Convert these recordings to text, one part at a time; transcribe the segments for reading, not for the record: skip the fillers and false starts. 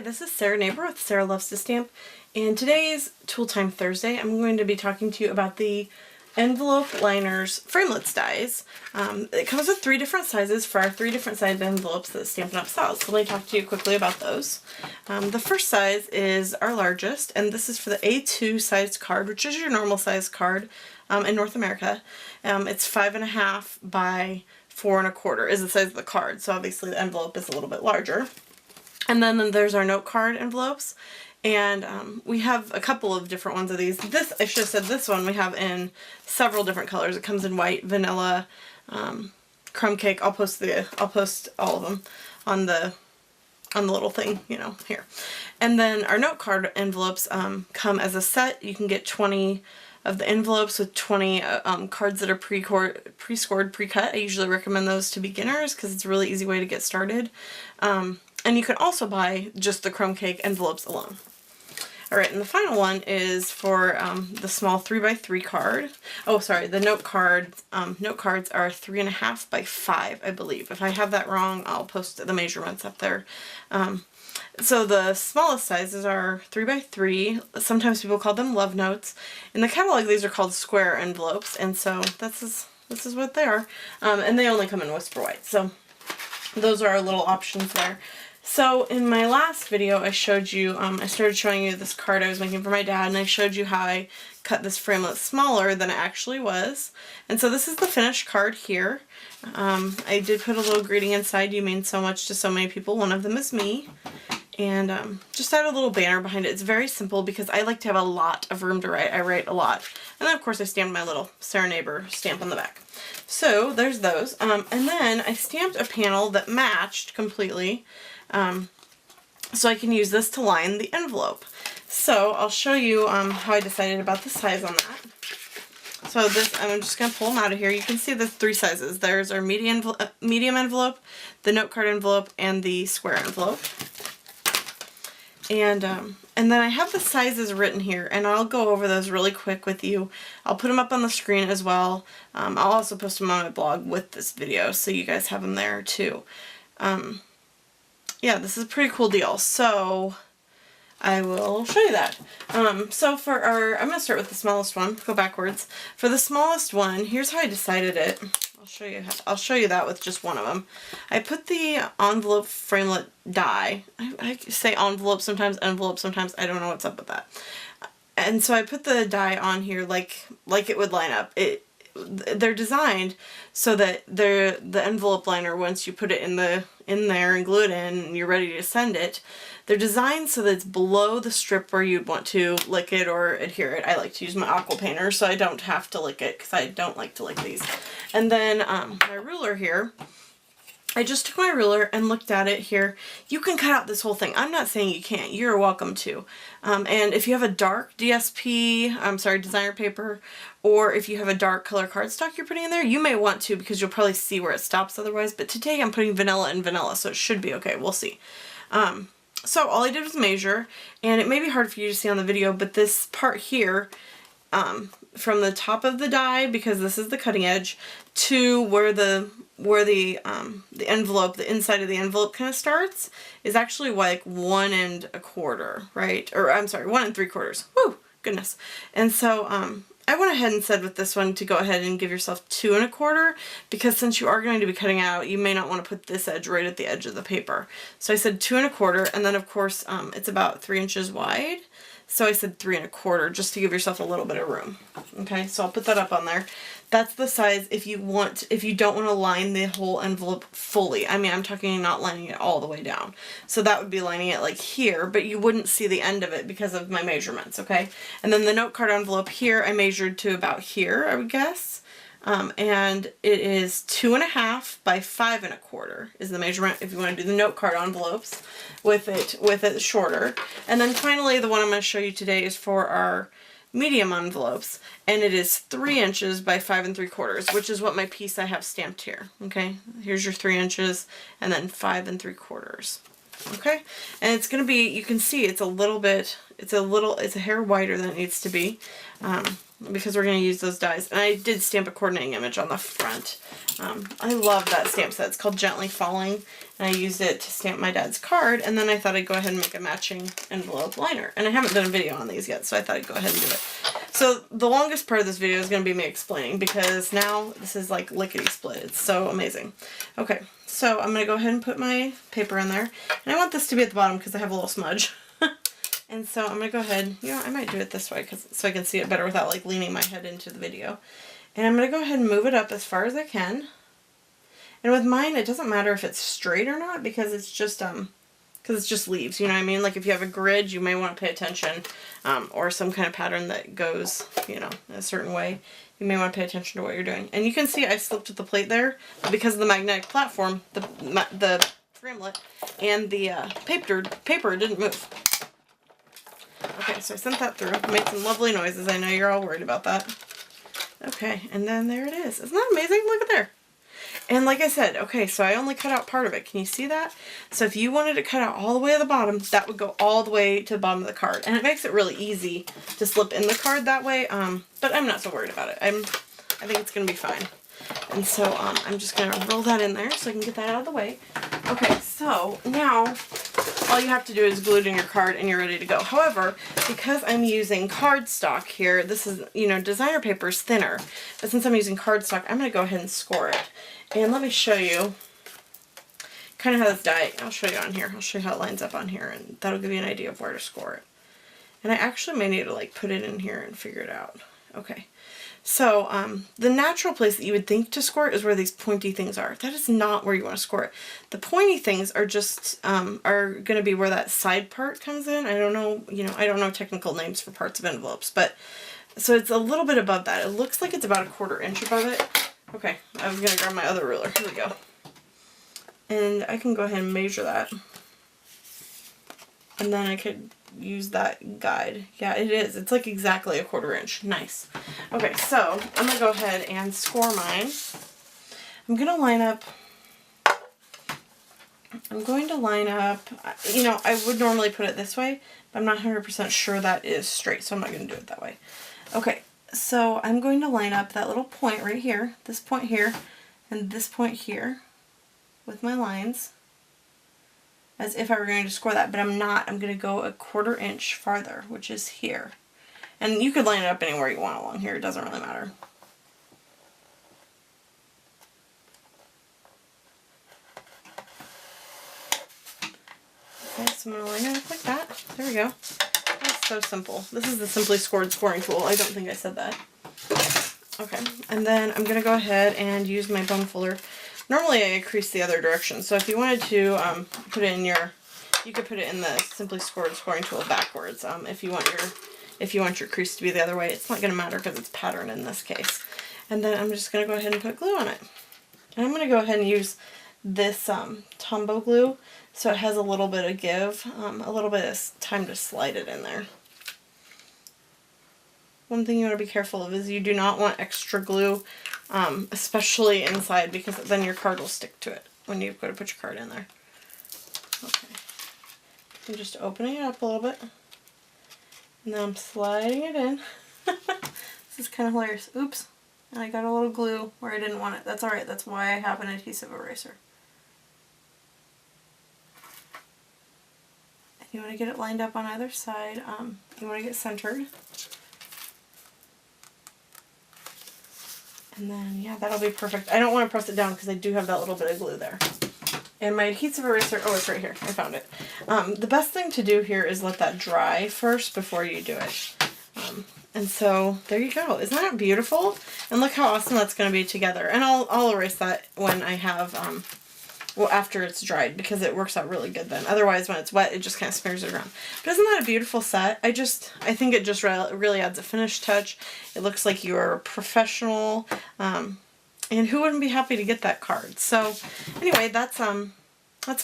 This is Sarah Neighbor with Sarah Loves to Stamp, and today's Tool Time Thursday I'm going to be talking to you about the Envelope Liners Framelits dies. It comes with 3 different sizes for our 3 different size envelopes that Stampin' Up! Sells, so let me talk to you quickly about those. The first size is our largest, and this is for the A2 size card, which is your normal size card in North America. It's 5.5 by 4 1/4 is the size of the card, so obviously the envelope is a little bit larger. And then there's our note card envelopes, and we have a couple of different ones of these. This, I should have said this one, we have in several different colors. It comes in white, vanilla, crumb cake. I'll post all of them on the little thing, you know, here. And then our note card envelopes come as a set. You can get 20 of the envelopes with 20 cards that are pre-scored, pre-cut. I usually recommend those to beginners because it's a really easy way to get started. And you can also buy just the crumb cake envelopes alone. Alright, and the final one is for the small 3x3 card. Oh, sorry, the note cards are 3.5 by 5, I believe. If I have that wrong, I'll post the measurements up there. So the smallest sizes are 3x3. Sometimes people call them love notes. In the catalog, these are called square envelopes, and so this is what they are. And they only come in Whisper White. So those are our little options there. So in my last video I showed you, I started showing you this card I was making for my dad, and I showed you how I cut this framelit smaller than it actually was. And so this is the finished card here. I did put a little greeting inside, "You mean so much to so many people, one of them is me." And just add a little banner behind it. It's very simple because I like to have a lot of room to write. I write a lot. And then of course I stamped my little Sarah Neighbor stamp on the back. So there's those. And then I stamped a panel that matched completely. So I can use this to line the envelope. So I'll show you how I decided about the size on that. So this, I'm just going to pull them out of here. You can see the 3 sizes. There's our medium envelope, the note card envelope, and the square envelope. And then I have the sizes written here, and I'll go over those really quick with you. I'll put them up on the screen as well. I'll also post them on my blog with this video, so you guys have them there too. Yeah, this is a pretty cool deal, so I will show you that. So for I'm going to start with the smallest one, go backwards. For the smallest one, here's how I decided it. I'll show you that with just one of them. I put the envelope framelit die. I say envelope sometimes, envelope sometimes, I don't know what's up with that. And so I put the die on here like it would line up. They're designed so that the envelope liner, once you put it in there and glue it in and you're ready to send it, they're designed so that it's below the strip where you'd want to lick it or adhere it. I like to use my aqua painter so I don't have to lick it because I don't like to lick these. And then my ruler here, I just took my ruler and looked at it here. You can cut out this whole thing. I'm not saying you can't. You're welcome to. And if you have a dark designer paper, or if you have a dark color cardstock you're putting in there, you may want to because you'll probably see where it stops otherwise. But today I'm putting vanilla and vanilla, so it should be okay. We'll see. So all I did was measure, and it may be hard for you to see on the video, but this part here, from the top of the die, because this is the cutting edge, to where the envelope, the inside of the envelope kind of starts, is actually like 1 1/4, right? Or I'm sorry, 1 3/4. Woo, goodness. And so I went ahead and said with this one to go ahead and give yourself 2 1/4, because since you are going to be cutting out, you may not want to put this edge right at the edge of the paper. So I said 2 1/4, and then of course it's about 3 inches wide. So I said 3 1/4 just to give yourself a little bit of room. Okay, so I'll put that up on there. That's the size if you don't want to line the whole envelope fully. I mean, I'm talking not lining it all the way down. So that would be lining it like here, but you wouldn't see the end of it because of my measurements, okay? And then the note card envelope here, I measured to about here, I would guess. And it is 2.5 by 5 1/4 is the measurement if you want to do the note card envelopes with it shorter. And then finally, the one I'm going to show you today is for our medium envelopes, and it is 3 inches by 5 3/4, which is what my piece I have stamped here. Okay, here's your 3 inches, and then 5 3/4. Okay, and it's going to be, you can see it's a hair wider than it needs to be. because we're going to use those dies. And I did stamp a coordinating image on the front. I love that stamp set. It's called Gently Falling, and I used it to stamp my dad's card, and then I thought I'd go ahead and make a matching envelope liner. And I haven't done a video on these yet, so I thought I'd go ahead and do it. So the longest part of this video is going to be me explaining, because now this is like lickety-split. It's so amazing. Okay, so I'm going to go ahead and put my paper in there. And I want this to be at the bottom because I have a little smudge. And so I'm going to go ahead, you know, I might do it this way so I can see it better without like leaning my head into the video. And I'm going to go ahead and move it up as far as I can. And with mine, it doesn't matter if it's straight or not, because it's just leaves, you know what I mean? Like if you have a grid, you may want to pay attention, or some kind of pattern that goes, you know, a certain way. You may want to pay attention to what you're doing. And you can see I slipped with the plate there because of the magnetic platform, the framelit, and the paper didn't move. Okay, so I sent that through. Made some lovely noises. I know you're all worried about that. Okay, and then there it is. Isn't that amazing? Look at there. And like I said, okay, so I only cut out part of it. Can you see that? So if you wanted to cut out all the way to the bottom, that would go all the way to the bottom of the card. And it makes it really easy to slip in the card that way, but I'm not so worried about it. I think it's going to be fine. And so I'm just going to roll that in there so I can get that out of the way. Okay, so now all you have to do is glue it in your card and you're ready to go. However, because I'm using cardstock here, this is, you know, designer paper is thinner. But since I'm using cardstock, I'm going to go ahead and score it. And let me show you kind of how this die, I'll show you on here. I'll show you how it lines up on here, and that'll give you an idea of where to score it. And I actually may need to like put it in here and figure it out. Okay. So the natural place that you would think to score it is where these pointy things are. That is not where you want to score it. The pointy things are just are going to be where that side part comes in. I don't know, you know, I don't know technical names for parts of envelopes, but so it's a little bit above that. It looks like it's about 1/4 inch above it. Okay, I was going to grab my other ruler. Here we go. And I can go ahead and measure that. And then I could use that guide. Yeah, it is. It's like exactly 1/4 inch. Nice. Okay, so I'm going to go ahead and score mine. I'm going to line up, you know, I would normally put it this way, but I'm not 100% sure that is straight, so I'm not going to do it that way. Okay, so I'm going to line up that little point right here, this point here, and this point here with my lines, as if I were going to score that, but I'm not. I'm going to go 1/4 inch farther, which is here. And you could line it up anywhere you want along here. It doesn't really matter. Okay, so I'm going to line it up like that. There we go. That's so simple. This is the Simply Scored scoring tool. I don't think I said that. Okay, and then I'm going to go ahead and use my bone folder. Normally I crease the other direction, so if you wanted to put it in your, you could put it in the Simply Scored scoring tool backwards. If you want your crease to be the other way, it's not going to matter because it's pattern in this case. And then I'm just going to go ahead and put glue on it. And I'm going to go ahead and use this Tombow glue, so it has a little bit of give, a little bit of time to slide it in there. One thing you want to be careful of is you do not want extra glue, especially inside, because then your card will stick to it when you go to put your card in there. Okay. I'm just opening it up a little bit. And then I'm sliding it in. This is kind of hilarious. Oops. I got a little glue where I didn't want it. That's alright. That's why I have an adhesive eraser. And you want to get it lined up on either side. You want to get centered. And then, yeah, that'll be perfect. I don't want to press it down because I do have that little bit of glue there. And my adhesive eraser, oh, it's right here. I found it. The best thing to do here is let that dry first before you do it. And so, there you go. Isn't that beautiful? And look how awesome that's going to be together. And I'll erase that when I have, well, after it's dried, because it works out really good then. Otherwise, when it's wet, it just kind of smears it around. But isn't that a beautiful set? I think it just really adds a finish touch. It looks like you're professional. And who wouldn't be happy to get that card? So, anyway, that's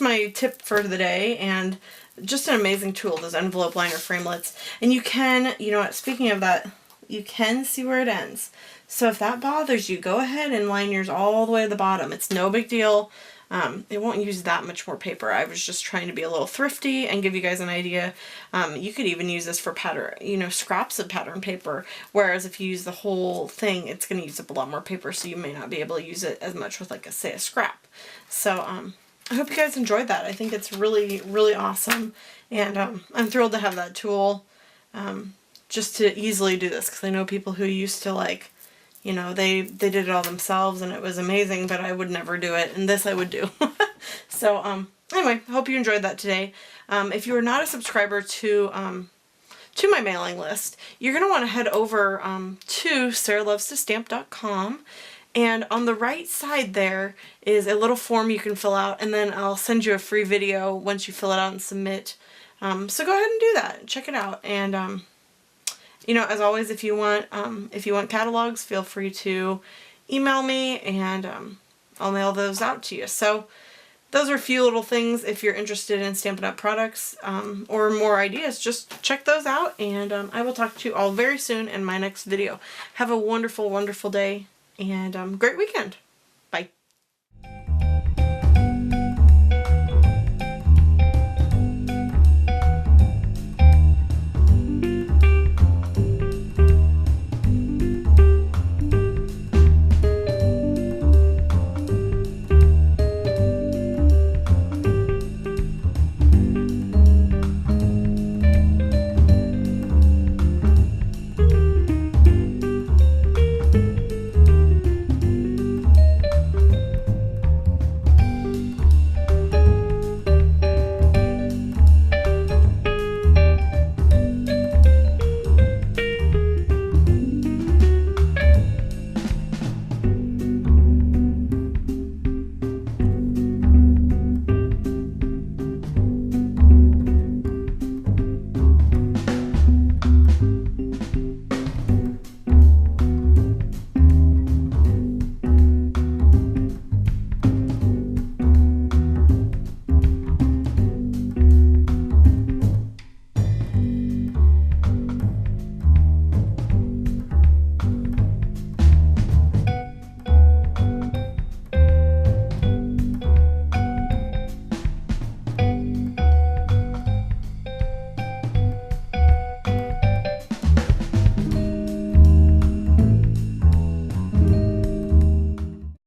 my tip for the day, and just an amazing tool, those envelope liner framelits. And you can, you know what, speaking of that, you can see where it ends. So if that bothers you, go ahead and line yours all the way to the bottom. It's no big deal. it won't use that much more paper. I was just trying to be a little thrifty and give you guys an idea. You could even use this for pattern, scraps of pattern paper, whereas if you use the whole thing, it's going to use up a lot more paper, so you may not be able to use it as much with, like, say, a scrap. So, I hope you guys enjoyed that. I think it's really, really awesome, and I'm thrilled to have that tool just to easily do this, because I know people who used to, like, they did it all themselves and it was amazing, but I would never do it, and this I would do. So, anyway, I hope you enjoyed that today. If you are not a subscriber to my mailing list, you're going to want to head over to sarahlovestostamp.com, and on the right side there is a little form you can fill out, and then I'll send you a free video once you fill it out and submit. So go ahead and do that. Check it out. And as always, if you want catalogs, feel free to email me, and I'll mail those out to you. So those are a few little things. If you're interested in Stampin' Up! Products or more ideas, just check those out, and I will talk to you all very soon in my next video. Have a wonderful, wonderful day, and great weekend.